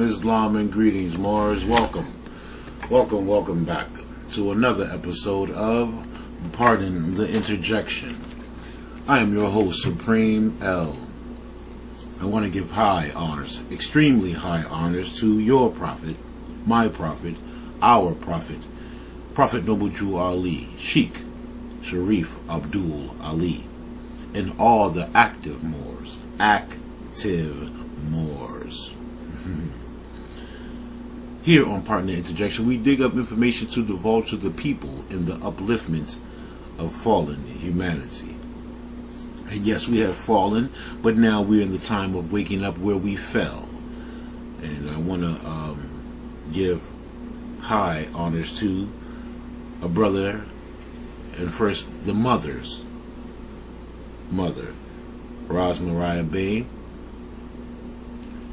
Islam, and greetings, Moors. Welcome back to another episode of Pardon the Interjection. I am your host, Supreme L. I want to give high honors, extremely high honors, to your prophet, my prophet, our prophet, Prophet Noble Jew Ali, Sheikh Sharif Abdul Ali, and all the active Moors. Here on Partner Interjection, we dig up information to divulge to the people in the upliftment of fallen humanity. And yes, we have fallen, but now we're in the time of waking up where we fell. And I want to give high honors to a brother, and first the mother's mother, Ras Mariah Bay,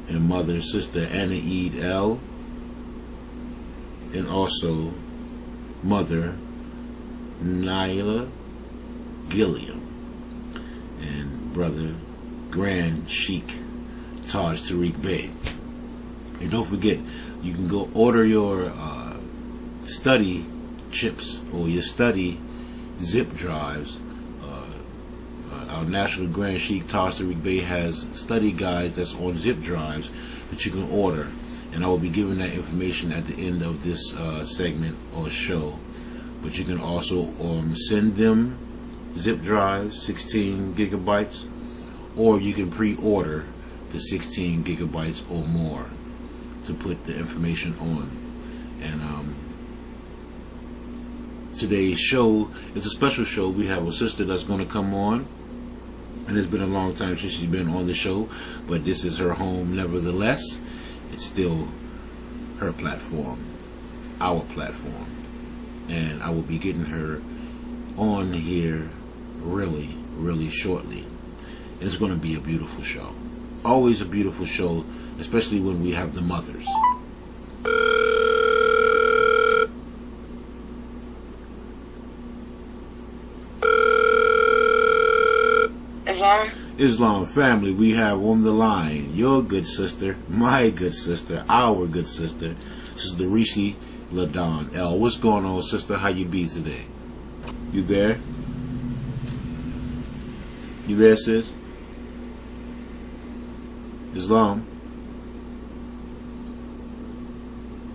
and mother, sister Anna Eid L, and also mother Naila Gilliam, and brother Grand Sheikh Taj Tariq Bey. And don't forget, you can go order your study chips or your study zip drives. Our National Grand Sheikh Taj Tariq Bey has study guides that's on zip drives that you can order, and I will be giving that information at the end of this segment or show. But you can also send them zip drives, 16 gigabytes, or you can pre-order the 16 gigabytes or more to put the information on. And today's show is a special show. We have a sister that's going to come on, and it's been a long time since she's been on the show, but this is her home nevertheless. It's still her platform, our platform, and I will be getting her on here really shortly. And it's going to be a beautiful show. Always a beautiful show, especially when we have the mothers. Islam family, we have on the line your good sister, my good sister, our good sister, Sister Rece Ladon L. What's going on, sister? How you be today? You there? You there, sis? Islam?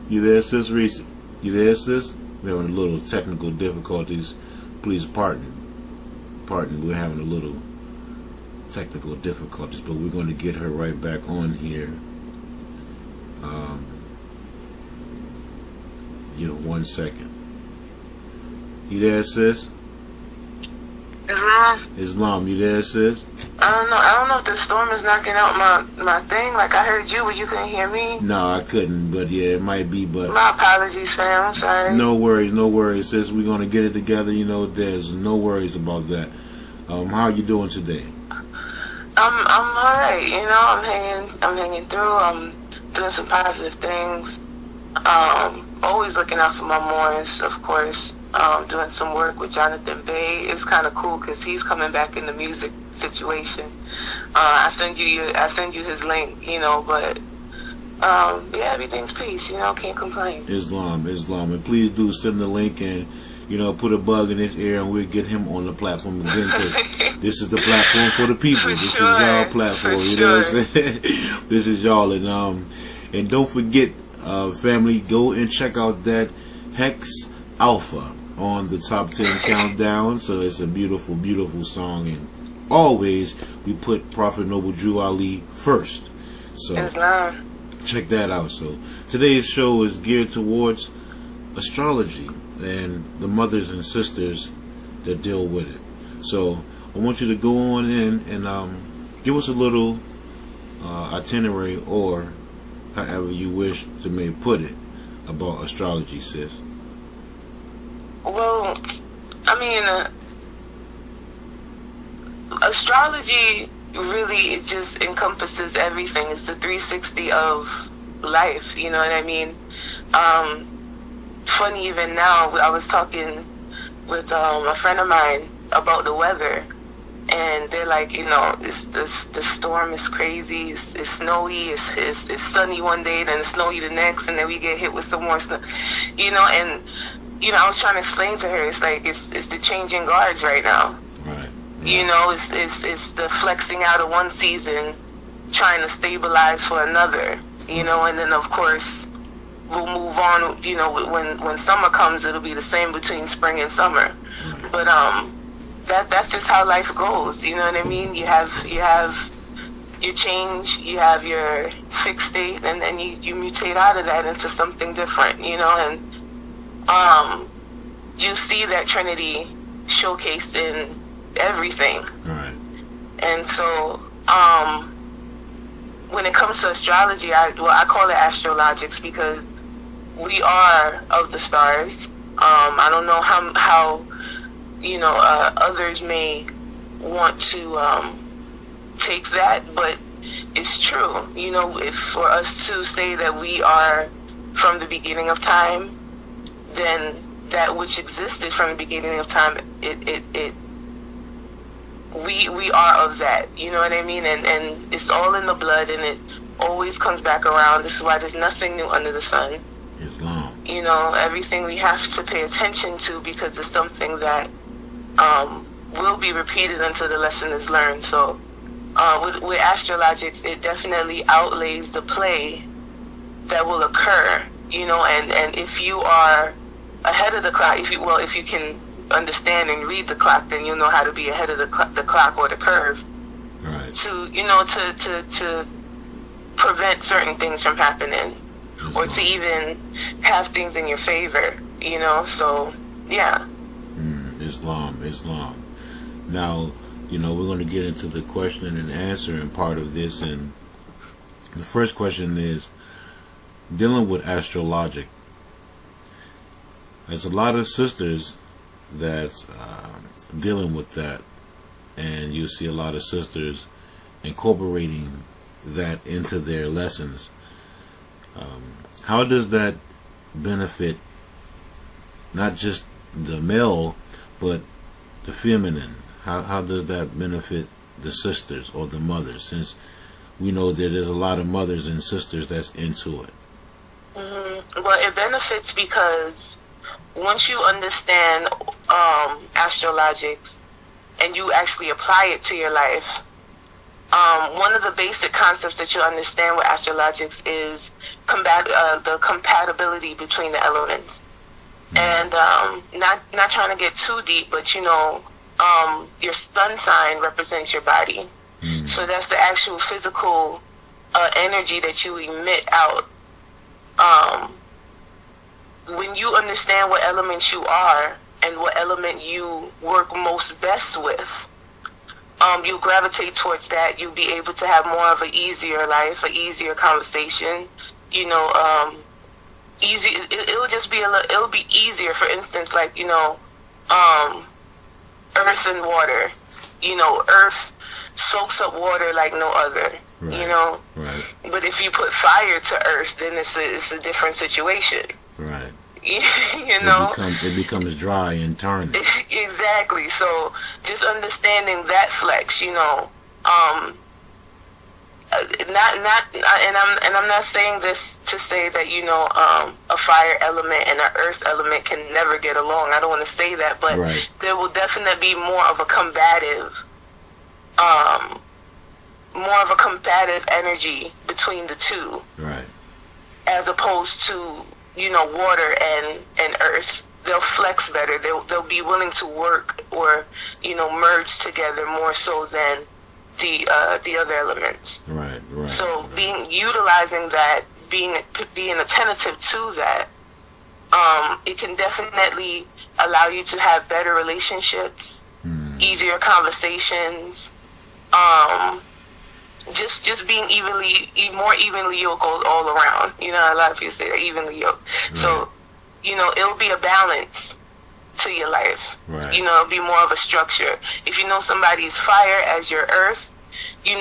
You there, sis? Rece? You there, sis? We're having a little technical difficulties. Please pardon. We're having a little technical difficulties, but we're going to get her right back on here. 1 second. You there, sis? Islam, you there, sis? I don't know if the storm is knocking out my thing. Like, I heard you, but you couldn't hear me. No, I couldn't, but yeah, it might be, but my apologies, fam. I'm sorry. No worries, sis. We're going to get it together. There's no worries about that. How you doing today? I'm alright, I'm hanging through. I'm doing some positive things. Always looking out for my Moors, of course. Doing some work with Jonathan Bey. It's kind of cool because he's coming back in the music situation. I send you his link, but yeah, everything's peace. Can't complain. Islam, and please do send the link and put a bug in his ear, and we'll get him on the platform again, because this is the platform for the people. This is y'all platform, what I'm saying? This is y'all, and don't forget, family, go and check out that Hex Alpha on the top 10 countdown. So it's a beautiful song, and always we put Prophet Noble Jew Ali first. So Islam. Check that out. So today's show is geared towards astrology and the mothers and sisters that deal with it. So I want you to go on in and give us a little itinerary, or however you wish to may put it, about astrology, sis. Well, astrology really, it just encompasses everything. It's the 360 of life, you know what I mean? Funny, even now, I was talking with a friend of mine about the weather, and they're like, the storm is crazy, it's snowy, it's sunny one day, then it's snowy the next, and then we get hit with some more snow, and I was trying to explain to her, it's like it's the changing guards right now. Right. It's the flexing out of one season, trying to stabilize for another, and then of course we'll move on. When summer comes, it'll be the same between spring and summer. Right. But that's just how life goes. You know what I mean? You have your change, you have your fixed state, and then you mutate out of that into something different. And you see that Trinity showcased in everything. Right. And so when it comes to astrology, I call it astrologics because we are of the stars. I don't know how others may want to take that, but it's true. If for us to say that we are from the beginning of time, then that which existed from the beginning of time, we are of that. You know what I mean? And it's all in the blood, and it always comes back around. This is why there's nothing new under the sun. Islam. Everything we have to pay attention to, because it's something that will be repeated until the lesson is learned. So with astrologics, it definitely outlays the play that will occur. And if you are ahead of the clock, if you can understand and read the clock, then you'll know how to be ahead of the clock or the curve. Right. To prevent certain things from happening, or to even have things in your favor. So yeah. Islam. Now, we're going to get into the question and answer and part of this, and the first question is dealing with astrologic. There's a lot of sisters that's dealing with that, and you see a lot of sisters incorporating that into their lessons. How does that benefit not just the male, but the feminine? How does that benefit the sisters or the mothers, since we know that there's a lot of mothers and sisters that's into it? Mm-hmm. Well, it benefits because once you understand astrologics and you actually apply it to your life, one of the basic concepts that you understand with astrologics is the compatibility between the elements. And not trying to get too deep, but your sun sign represents your body. So that's the actual physical energy that you emit out. When you understand what element you are and what element you work most best with, you'll gravitate towards that. You'll be able to have more of an easier life, an easier conversation. Easy. It'll just be it'll be easier. For instance, like earth and water. Earth soaks up water like no other. Right. Right. But if you put fire to earth, then it's a different situation. Right. It becomes dry and tarnished. Exactly. So just understanding that flex, I'm not saying this to say that a fire element and an earth element can never get along. I don't want to say that, but right. There will definitely be more of a combative energy between the two. Right. As opposed to water and earth. They'll flex better. They'll be willing to work or merge together more so than the other elements. Right. So utilizing that, being attentive to that, it can definitely allow you to have better relationships, easier conversations, just being more evenly yoked all around. A lot of people say they're evenly yoked. Right. So, it'll be a balance to your life. Right. It'll be more of a structure. If you know somebody's fire as your earth, you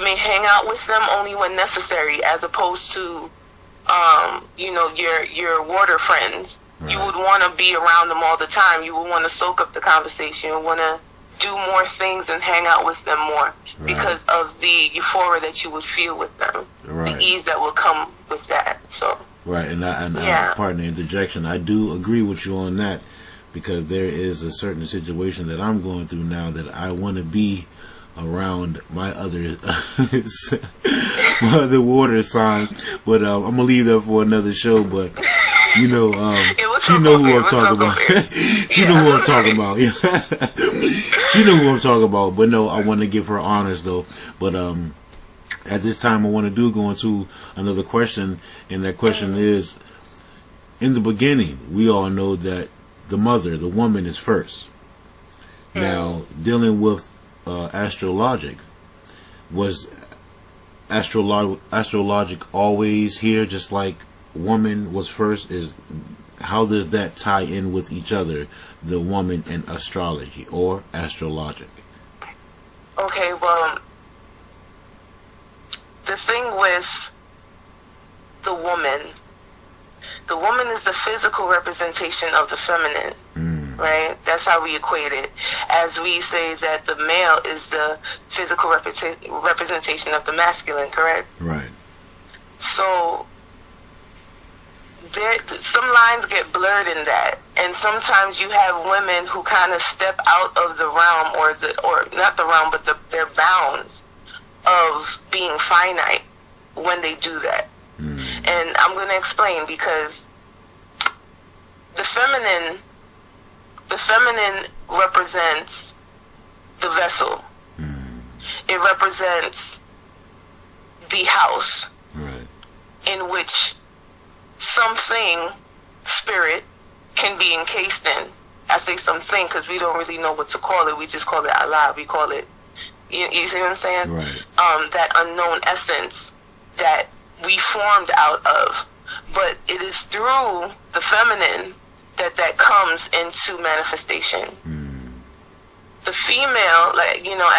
may hang out with them only when necessary, as opposed to, your water friends. Right. You would want to be around them all the time. You would want to soak up the conversation. You would want to do more things and hang out with them more because of the euphoria that you would feel with them, the ease that will come with that. So and pardon the interjection, I do agree with you on that, because there is a certain situation that I'm going through now that I want to be around my other my other water sign, but I'm gonna leave that for another show. But you know, she know who I'm talking about. She know who I'm talking about. She know who I'm talking about. But no, I want to give her honors though. But at this time, I want to go into another question, and that question is: in the beginning, we all know that the mother, the woman, is first. Now, dealing with astrologic, was astrologic always here, just like woman was first? How does that tie in with each other, the woman and astrology or astrologic? Okay, well, the thing with the woman is the physical representation of the feminine. Right? That's how we equate it. As we say that the male is the physical representation of the masculine, correct? Right. So some lines get blurred in that, and sometimes you have women who kind of step out of the realm, or not the realm, but their bounds of being finite when they do that. And I'm going to explain, because the feminine represents the vessel. It represents the house in which something, spirit, can be encased in. I say something because we don't really know what to call it. We just call it Allah. We call it, you see what I'm saying? That unknown essence that we formed out of. But it is through the feminine that comes into manifestation. The female,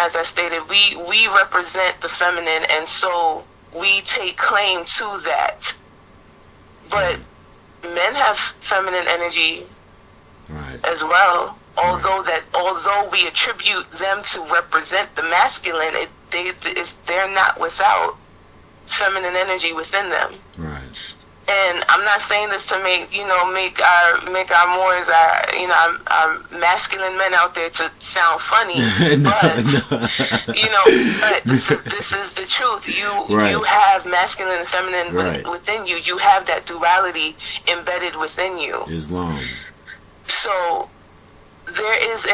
as I stated, we represent the feminine, and so we take claim to that. But men have feminine energy as well. Although we attribute them to represent the masculine, they're not without feminine energy within them. And I'm not saying this to make our Moors, our masculine men out there to sound funny, but this is the truth. You have masculine and feminine within you. You have that duality embedded within you. Islam. So there is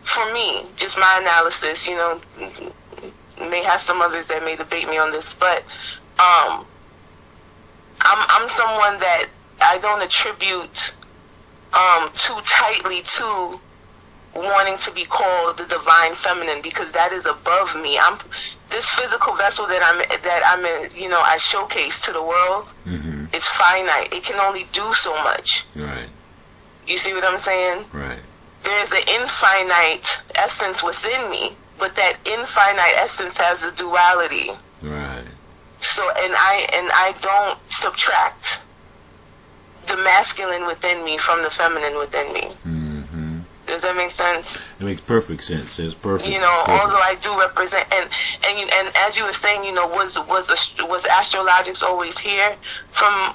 for me, just my analysis. May have some others that may debate me on this, but I'm someone that I don't attribute too tightly to wanting to be called the divine feminine, because that is above me. This physical vessel that I'm in, I showcase to the world. It's finite. It can only do so much. You see what I'm saying? There's an infinite essence within me, but that infinite essence has a duality. So, and I don't subtract the masculine within me from the feminine within me. Does that make sense? It makes perfect sense. It's perfect. Although I do represent, and as you were saying, was astrologics always here? From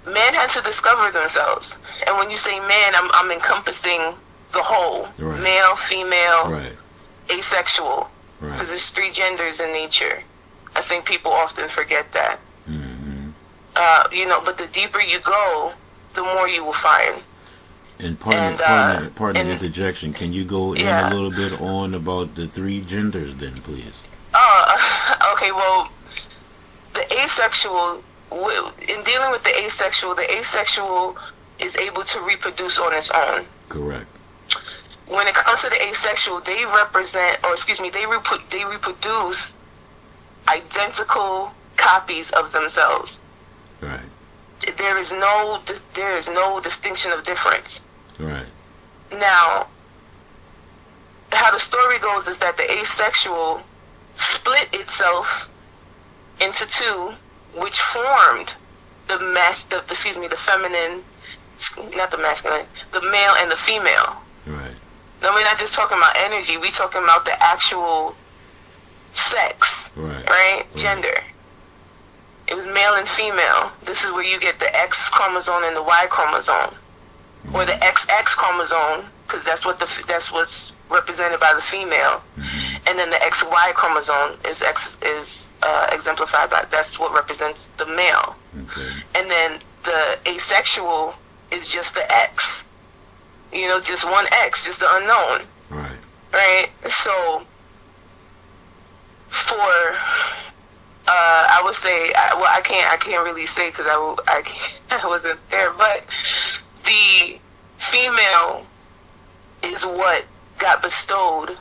men had to discover themselves, and when you say man, I'm encompassing the whole: male, female, asexual, because there's 3 genders in nature. I think people often forget that. But the deeper you go, the more you will find. And pardon the interjection. Can you go in a little bit on about the 3 genders then, please? Okay, well, the asexual, in dealing with the asexual is able to reproduce on its own. Correct. When it comes to the asexual, they reproduce identical copies of themselves. There is no distinction of difference. Now, how the story goes is that the asexual split itself into 2, which formed the feminine, not the masculine, the male and the female. No, we're not just talking about energy. We're talking about the actual sex, right? Gender. It was male and female. This is where you get the X chromosome and the Y chromosome, or the XX chromosome, because that's what's represented by the female, and then the XY chromosome is exemplified by, that's what represents the male. Okay. And then the asexual is just the X. You know, just one X, just the unknown. Right. Right. So for I would say, well, I can't really say because I wasn't there, but the female is what got bestowed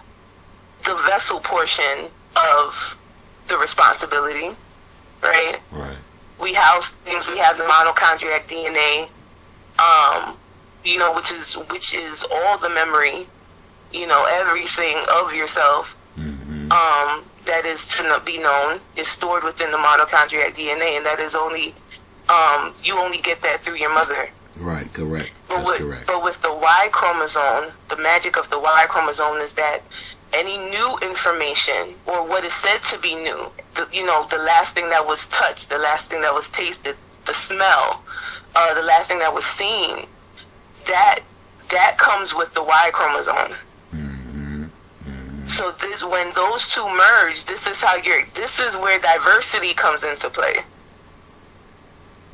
the vessel portion of the responsibility, right? Right. We house things. We have the mitochondriac DNA, you know, which is all the memory, you know, everything of yourself. That is to be known is stored within the mitochondriac DNA, and that is only you only get that through your mother. Right, correct. Correct. But with the Y chromosome, the magic of the Y chromosome is that any new information, or what is said to be new, the last thing that was touched, the last thing that was tasted, the smell, the last thing that was seen, that comes with the Y chromosome. So when those two merge, this is where diversity comes into play.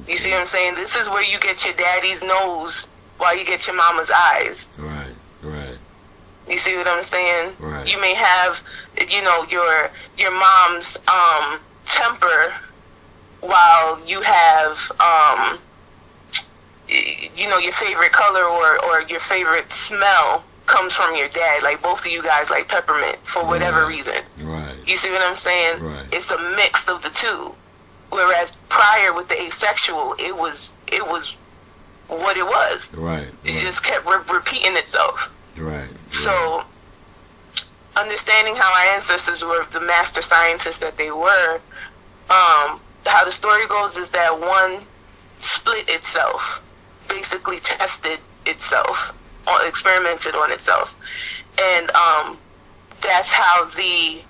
You see what I'm saying? This is where you get your daddy's nose while you get your mama's eyes. Right, right. You see what I'm saying? Right. You may have, you know, your mom's temper while you have, you know, your favorite color or your favorite smell comes from your dad. Like, both of you guys like peppermint for whatever reason. Right. You see what I'm saying? Right. It's a mix of the two. Whereas prior with the asexual, it was what it was. Right. It just kept repeating itself. Right. So, understanding how our ancestors were the master scientists that they were, how the story goes is that one split itself, basically tested itself, experimented on itself, and that's how the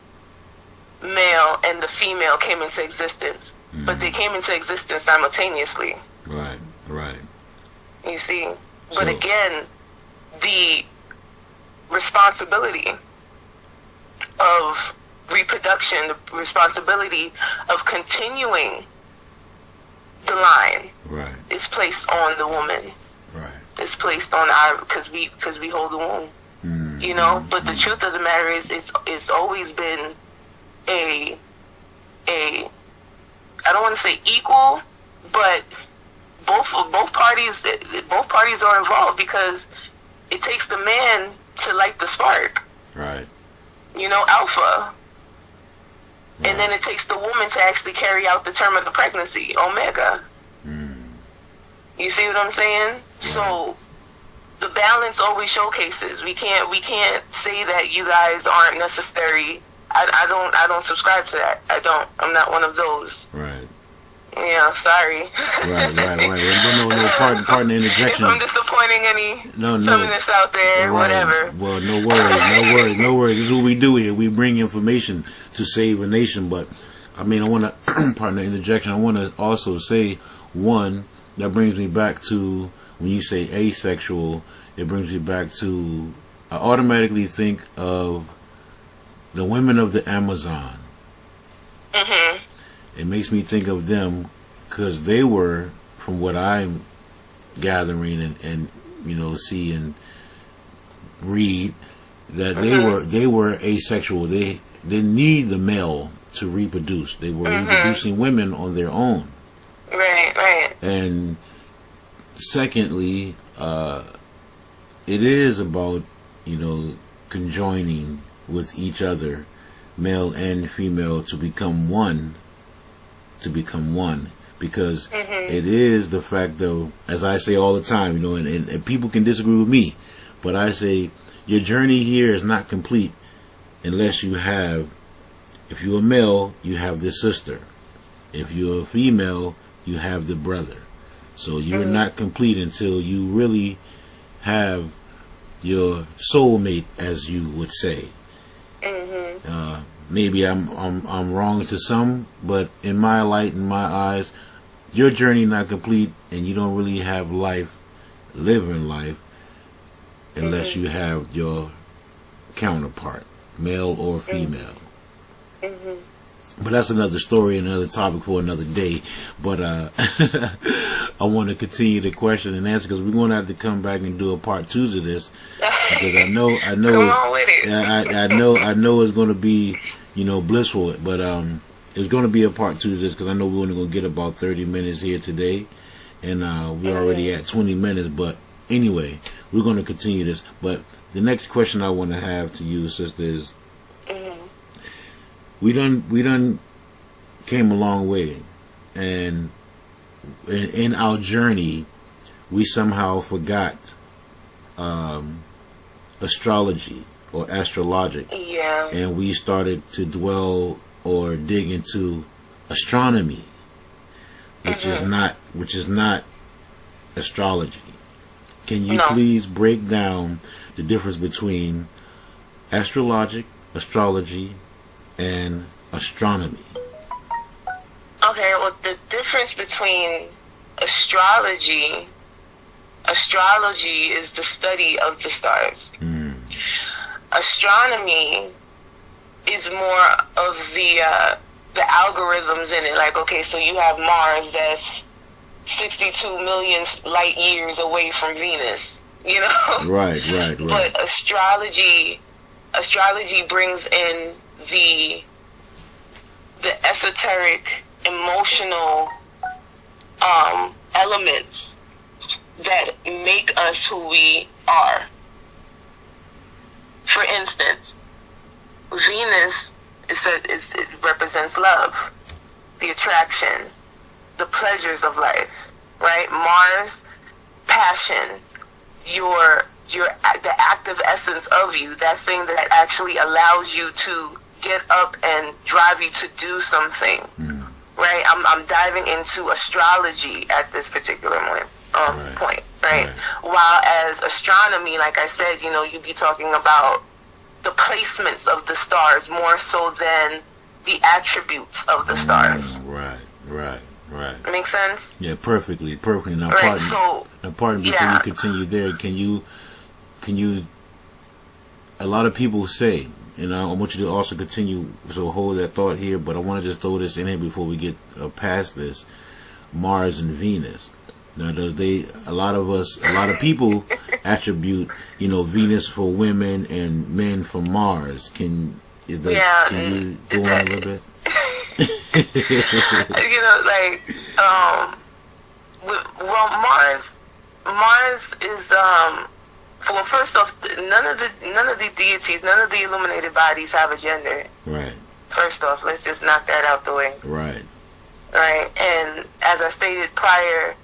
male and the female came into existence. But they came into existence simultaneously. Right, right. You see? But again, the responsibility of reproduction, the responsibility of continuing the line, right, is placed on the woman. Right. It's placed on our, because we hold the womb. You know? But the truth of the matter is, it's always been a I don't want to say equal, but both parties are involved, because it takes the man to light the spark. Right. You know, alpha. Right. And then it takes the woman to actually carry out the term of the pregnancy, omega. You see what I'm saying? Right. So the balance always showcases. We can't say that you guys aren't necessary. I don't subscribe to that. I'm not one of those. Right. Yeah, sorry. Right. No, pardon the interjection. If I'm disappointing any feminists out there, whatever. Well, no worries. This is what we do here. We bring information to save a nation. But, I mean, I want to, pardon the interjection, I want to also say, one, that brings me back to, when you say asexual, it brings me back to, I automatically think of the women of the Amazon. It makes me think of them because they were, from what I'm gathering and you know, see and read, that they were asexual. They didn't need the male to reproduce. They were reproducing women on their own. Right. And secondly, it is about, you know, conjoining with each other, male and female, to become one, because it is the fact of, as I say all the time, you know, and people can disagree with me, but I say your journey here is not complete unless you have, if you're a male, you have the sister, if you're a female, you have the brother. So you're not complete until you really have your soulmate, as you would say. Maybe I'm wrong to some, but in my light, in my eyes, your journey not complete, and you don't really have life, living life, unless you have your counterpart, male or female. But that's another story, another topic for another day. But I want to continue the question and answer, because we're going to have to come back and do a part 2 to this, because I know it's going to be, blissful. But it's going to be a part 2 to this, because I know we're only going to get about 30 minutes here today, and we're already at 20 minutes. But anyway, we're going to continue this. But the next question I want to have to you, sister, is, we done came a long way, and in our journey, we somehow forgot astrology or astrologic, and we started to dwell or dig into astronomy, which is not astrology. Can you please break down the difference between astrology, and astronomy? Okay, well, the difference between astrology is the study of the stars. Astronomy is more of the algorithms in it. Like, okay, so you have Mars that's 62 million light years away from Venus, Right. But astrology brings in the esoteric, emotional elements that make us who we are. For instance, Venus it represents love, the attraction, the pleasures of life, right? Mars, passion, the active essence of you, that thing that actually allows you to get up and drive you to do something, right? I'm diving into astrology at this particular point, right? While as astronomy, like I said, you'd be talking about the placements of the stars more so than the attributes of the stars. Right. Makes sense? Yeah, perfectly. Now, pardon before you continue there. Can you? A lot of people say, and I want you to also continue. So hold that thought here, but I want to just throw this in here before we get past this. Mars and Venus. Now, a lot of people attribute, Venus for women and men for Mars. Can you go on a little bit? Mars is well, first off, none of the deities, none of the illuminated bodies have a gender. Right. First off, let's just knock that out the way. Right. And as I stated prior,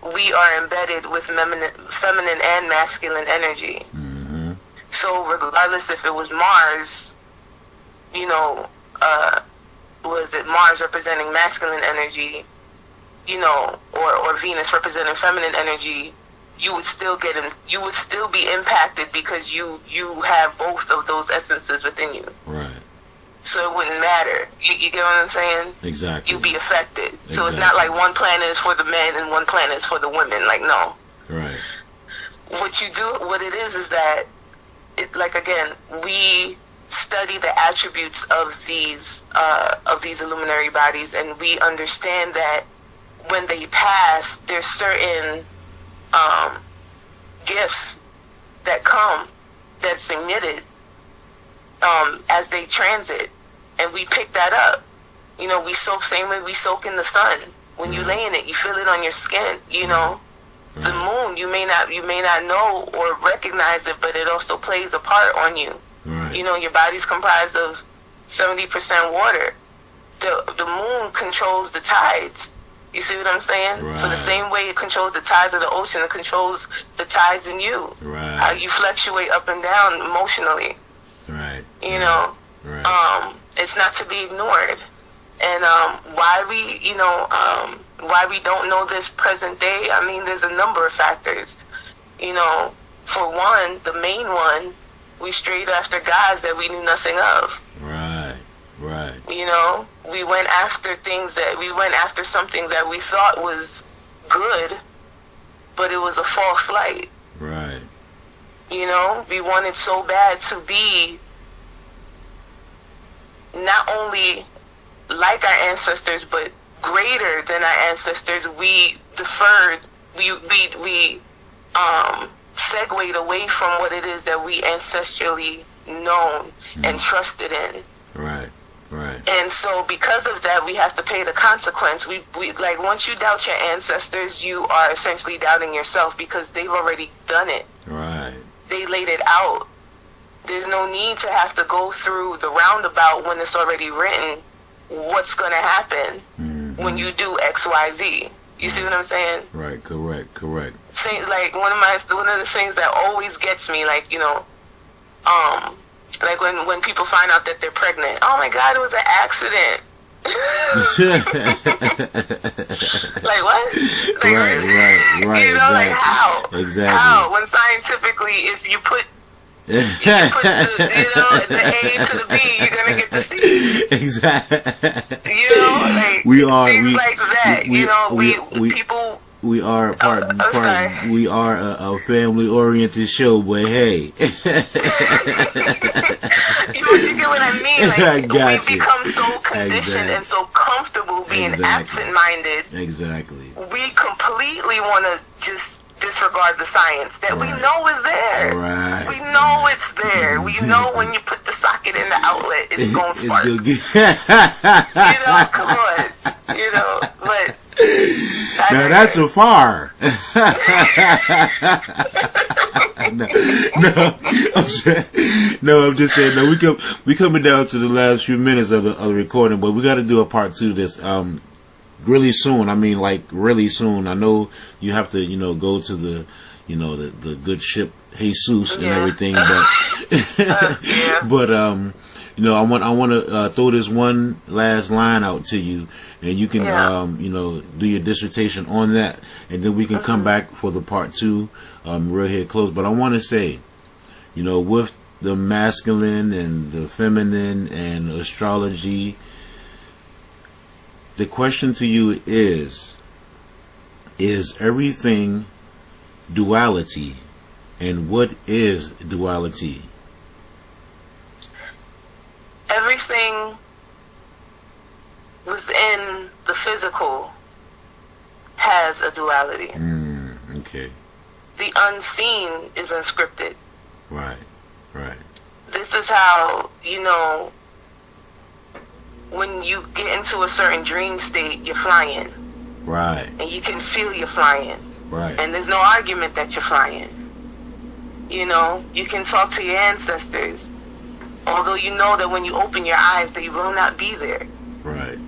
we are embedded with feminine and masculine energy. So regardless if it was Mars, was it Mars representing masculine energy, or Venus representing feminine energy, you would still be impacted because you have both of those essences within you. Right. So it wouldn't matter. You get what I'm saying? Exactly. You'd be affected. Exactly. So it's not like one planet is for the men and one planet is for the women. Like, no. Right. What it is that, we study the attributes of these illuminary bodies, and we understand that when they pass, there's certain gifts that's emitted as they transit, and we pick that up. We soak same way we soak in the sun. When you lay in it, you feel it on your skin. The moon, you may not know or recognize it, but it also plays a part on you. Right. Your body's comprised of 70% water. The moon controls the tides. You see what I'm saying? Right. So the same way it controls the tides of the ocean, it controls the tides in you. Right. How you fluctuate up and down emotionally. Right. Right. It's not to be ignored. And why we don't know this present day, I mean, there's a number of factors. for one, the main one, we strayed after gods that we knew nothing of. Right. Right. You know, we went after something that we thought was good, but it was a false light. Right. You know, we wanted so bad to be not only like our ancestors, but greater than our ancestors. We deferred, we segued away from what it is that we ancestrally known and trusted in. Right. Right. And so because of that, we have to pay the consequence. We like, once you doubt your ancestors, you are essentially doubting yourself, because they've already done it. Right. They laid it out. There's no need to have to go through the roundabout when it's already written what's going to happen when you do X, Y, Z. You see what I'm saying? Right. Correct. Like one of the things that always gets me, like, you know, like when people find out that they're pregnant. Oh my God, it was an accident. Like what? Like, right. You know, like how? Exactly. How? When scientifically, if you put the A to the B, you're gonna get the C. Exactly. You know, like things like that. People. We are we are a family-oriented show, but hey. You get what I mean? Like, we become so conditioned and so comfortable being absent-minded. Exactly. We completely want to just disregard the science that we know is there. Right. We know it's there. We know when you put the socket in the outlet, it's going to spark. You know, come on. You know, but... Now that's a fire. I'm just saying. No, we coming down to the last few minutes of the recording, but we got to do a part 2 of this really soon. I mean, like really soon. I know you have to, you know, go to the, you know, the good ship Jesus and everything, but but you know, I want to throw this one last line out to you, and you can you know, do your dissertation on that, and then we can come back for the part 2 real here close. But I want to say, you know, with the masculine and the feminine and astrology, the question to you is everything duality, and what is duality? Everything within the physical has a duality. Okay. The unseen is unscripted. Right. This is how, you know, when you get into a certain dream state, you're flying. Right. And you can feel you're flying. Right. And there's no argument that you're flying. You know, you can talk to your ancestors, although you know that when you open your eyes, they will not be there. Right.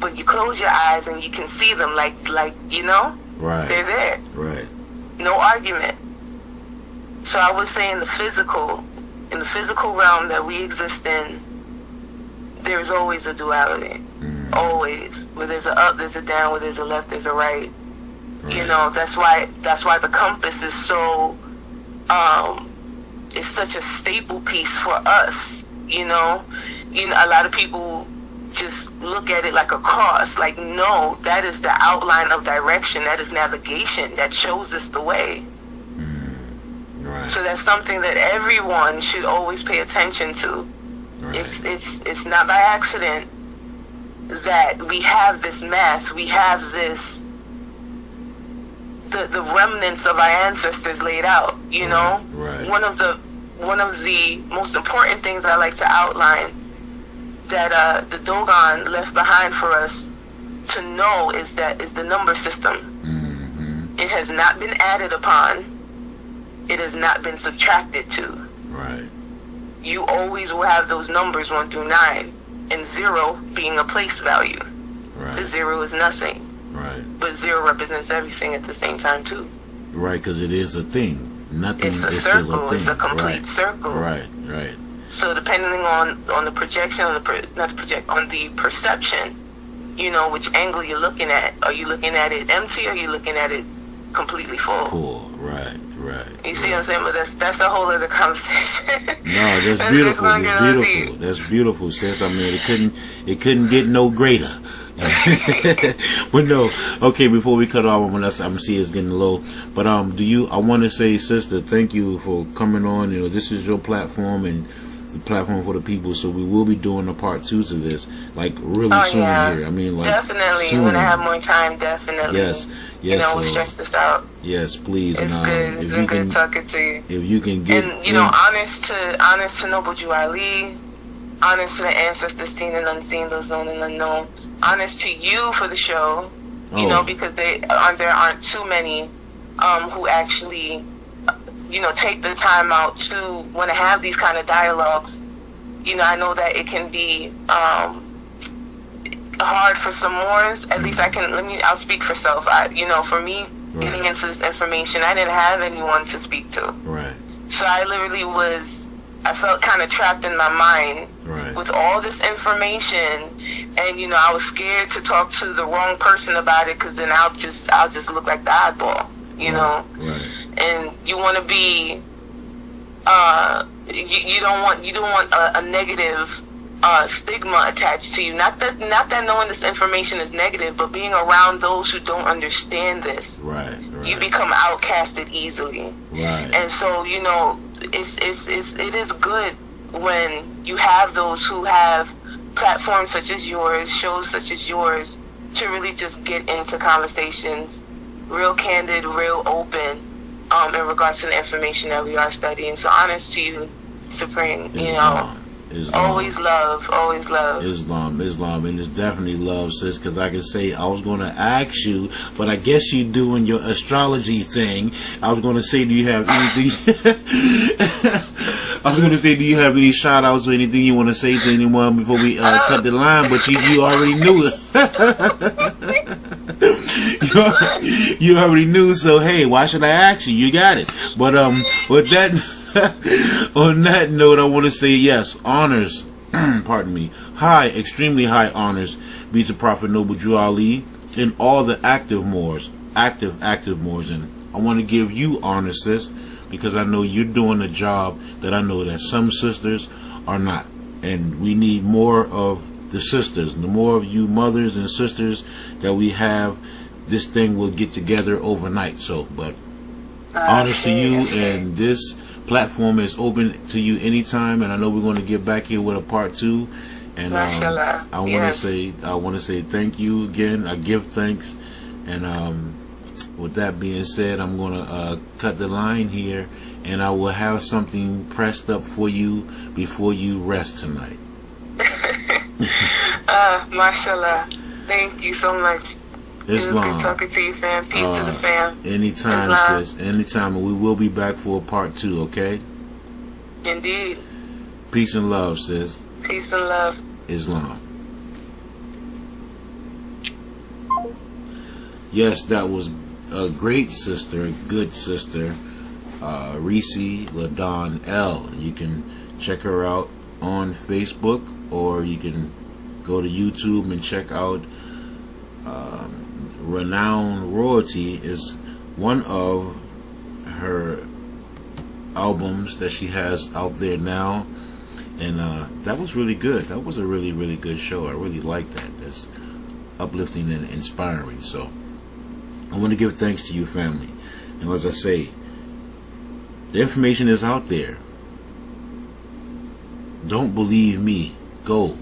But you close your eyes and you can see them, like you know, right. They're there. Right. No argument. So I would say in the physical realm that we exist in, there's always a duality. Always. Where there's a up, there's a down. Where there's a left, there's a right. You know, that's why the compass is so it's such a staple piece for us. You know, a lot of people just look at it like a cross. Like, no, that is the outline of direction. That is navigation. That shows us the way. Right. So that's something that everyone should always pay attention to. Right. It's not by accident that we have this math. We have this the remnants of our ancestors laid out. You know, right. One of the most important things I like to outline that the Dogon left behind for us to know is the number system. It has not been added upon. It has not been subtracted to. Right. You always will have those numbers 1 through 9, and 0 being a place value. Right. The 0 is nothing. Right. But 0 represents everything at the same time too. Right, because it is a thing. Nothing. It's a circle. Still a thing. It's a complete circle. Right. So depending on the projection, on the perception, you know, which angle you're looking at. Are you looking at it empty, or are you looking at it completely full? Cool. Right. You see what I'm saying? But that's a whole other conversation. No, that's beautiful. That's beautiful. That's beautiful, sis. I mean, it couldn't get no greater. But no, okay. Before we cut off, I'm see it's getting low. But I want to say, sister, thank you for coming on. You know, this is your platform and the platform for the people. So we will be doing a part 2 to this, like really soon here. I mean, like definitely soon. When I have more time, definitely. Yes. You know, we'll stretch this out. Yes, please. It's good. It's been good talking to you. If you can get, and you know, honest to Noble Jew Ali, honest to the ancestors seen and unseen, those known and unknown. Honest to you for the show, you know, because there aren't too many who actually, you know, take the time out to want to have these kind of dialogues. You know, I know that it can be hard for some more. At least I'll speak for self. You know, for me, getting into this information, I didn't have anyone to speak to. Right. So I literally I felt kind of trapped in my mind with all this information, and you know, I was scared to talk to the wrong person about it, because then I'll just look like the oddball, you know. Right. And you want to be, you don't want a negative stigma attached to you. Not that knowing this information is negative, but being around those who don't understand this, you become outcasted easily. Right. And so, you know, it is good when you have those who have platforms such as yours, shows such as yours, to really just get into conversations, real candid, real open, in regards to the information that we are studying. So honest to you, Supreme, you know. Islam. Always love. Islam, and it's definitely love, sis. Because I can say, I was going to ask you, but I guess you doing your astrology thing. I was going to say, do you have anything? I was going to say, do you have any shout outs or anything you want to say to anyone before we cut the line? But you already knew it. you already knew. So hey, why should I ask you? You got it. But with that. On that note, I want to say yes, honors, pardon me, extremely high honors be to Prophet Noble Jew Ali and all the active Moors, and I want to give you honors, sis, because I know you're doing a job that I know that some sisters are not, and we need more of the sisters. The more of you mothers and sisters that we have, this thing will get together overnight. So, but honors to you, and this platform is open to you anytime, and I know we're going to get back here with a part 2. And I want to say thank you again. I give thanks, and with that being said, I'm going to cut the line here, and I will have something pressed up for you before you rest tonight. Mashallah, thank you so much. Islam. It was good talking to you, fam. Peace to the fam. Anytime, Islam. Sis. Anytime. And we will be back for a part 2, okay? Indeed. Peace and love, sis. Peace and love. Islam. Yes, that was a great sister, a good sister, Rece LaDon L. You can check her out on Facebook, or you can go to YouTube and check out Renowned Royalty is one of her albums that she has out there now, and that was really good. That was a really, really good show. I really like that. That's uplifting and inspiring. So I want to give thanks to you, family. And as I say, the information is out there. Don't believe me. Go.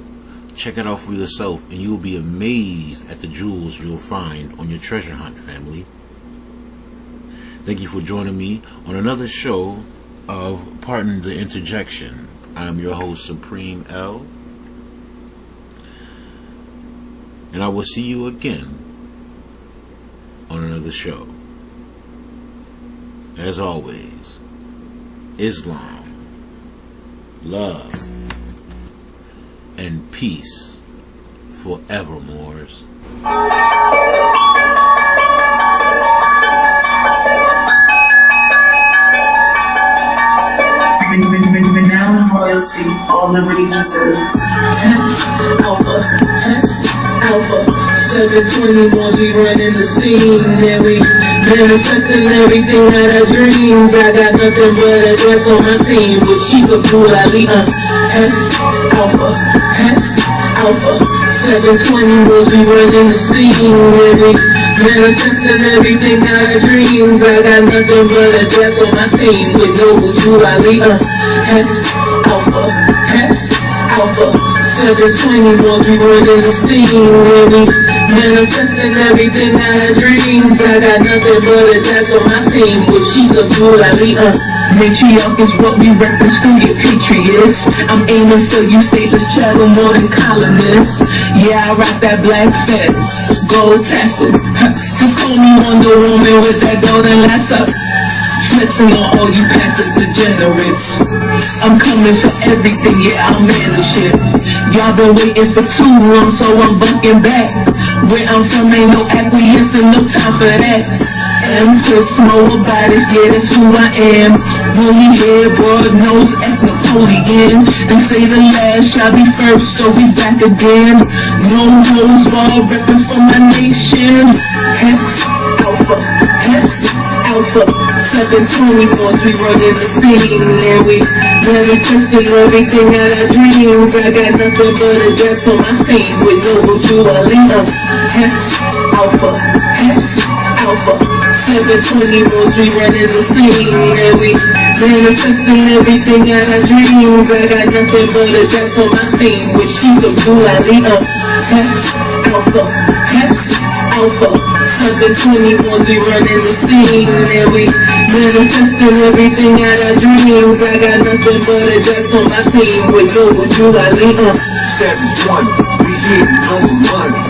Check it out for yourself, and you'll be amazed at the jewels you'll find on your treasure hunt, family. Thank you for joining me on another show of Pardon the Interjection. I am your host, Supreme L. And I will see you again on another show. As always, Islam, love, and peace forevermores. Renowned royalty, all liberties reserved. Alpha, Alpha, 721, we running the scene, yeah, we Manifesting everything out of dreams. I got nothing but a dress on my team with Chica Blue Ali. S Alpha, S Alpha. 720 was we running the scene, baby. Manifesting everything out of dreams. I got nothing but a dress on my team with Noble Blue Ali. S Alpha, S Alpha. 720 was we running the scene, baby. Manifesting everything out of dreams. I got nothing but a dress on my team with Chica Blue Ali. Matriarch is what we reference for your patriots. I'm aiming for you stateless chattel more than colonists. Yeah, I rock that black fez, gold tassel. Just call me Wonder Woman with that golden lasso. Flexing on all you passive degenerates. I'm coming for everything, yeah, I'm in the shit. Y'all been waiting for too long, so I'm bucking back. Where I'm from ain't no acquiesce and no time for that. Empress, more about it, yeah, that's who I am. Woolly hair, broad nose, ex-Napoleon. They say the last shall be first, so we back again. No hoes ball, reppin' for my nation. Hex, Alpha, Hex, Alpha. 720 boys, we running the scene, and we manifesting everything out of dreams. I got nothing but a dress on my team with Noble Ali. Hex, Alpha, Hex, Alpha. 720 boys, we running the scene, and we manifesting everything out of dreams. I got nothing but a dress on my team with Chica Blue Ali. Hex, Alpha, Hex, Alpha. 720 boys, we running the scene, and we manifesting everything out of dreams. I got nothing but a dress on my team with Noble Ali. 720, we getting no money.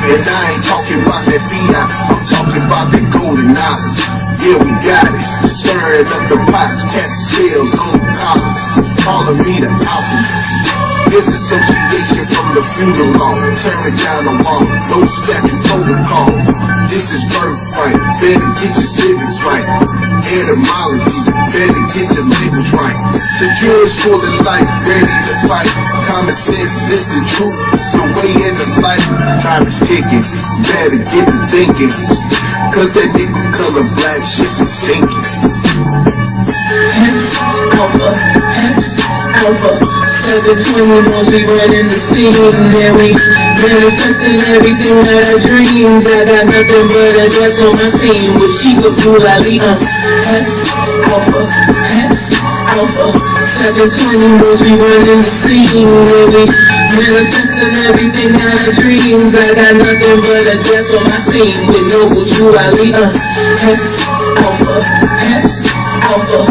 And I ain't talking about that fiat, I'm talking about that golden knowledge. Yeah, we got it. Stirring up the pots, catch sales on the collars. Calling me the alchemist. Disassociation from the funeral law. Tearing down the wall, no stacking protocols. This is birthright, better get your civics right. Etymology, better get your language right. Secure is full of life, ready to fight. Common sense, this is truth, the way in the life. Time is ticking, better get to thinking. Cause that nickel color black shit is sinking. Hex, Alpha, Hex, Alpha. 720 boys, we running the scene, and we manifesting everything out of dreams. I got nothing but a dress on my team with Chica Blue Ali. Hex, Alpha, Hex, Alpha. 720 boys, we running the scene, and we manifesting everything out of dreams. I got nothing but a dress on my team with Noble Ali. Hex, Alpha, Hex, Alpha.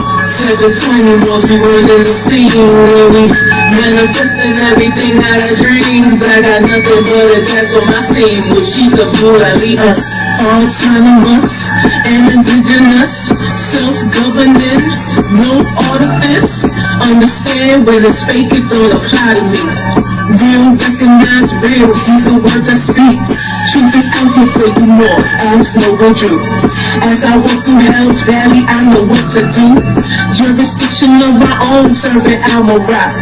720 boys, we running the scene, and we manifesting everything out of dreams. I got nothing but a dress on my team with Chica Blue Ali. Autonomous and indigenous, self-governing, no artifice. Understand when it's fake, it don't apply to me. Real, recognize real, these are words I speak. Truth is out here for you north, ask no one drew. As I walk through Hell's Valley, I know what to do. Jurisdiction of my own, serving Alma Rock.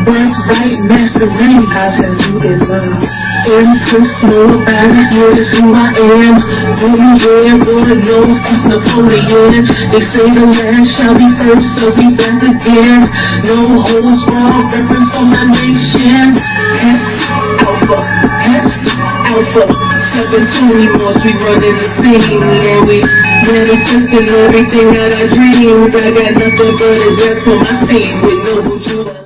Birthright, mastery, I have you in mind. Empress, know about it, yeah, that's who I am. Woolly hair, broad nose, ex-Napoleon. They say the last shall be first, so we back again. No holes wall, reppin' for my nation. Hex, Alpha, Hex, Alpha. 720 boys, we running the scene, and we manifesting everything out of dreams. I got nothing but a dress on my team with Noble Jewel.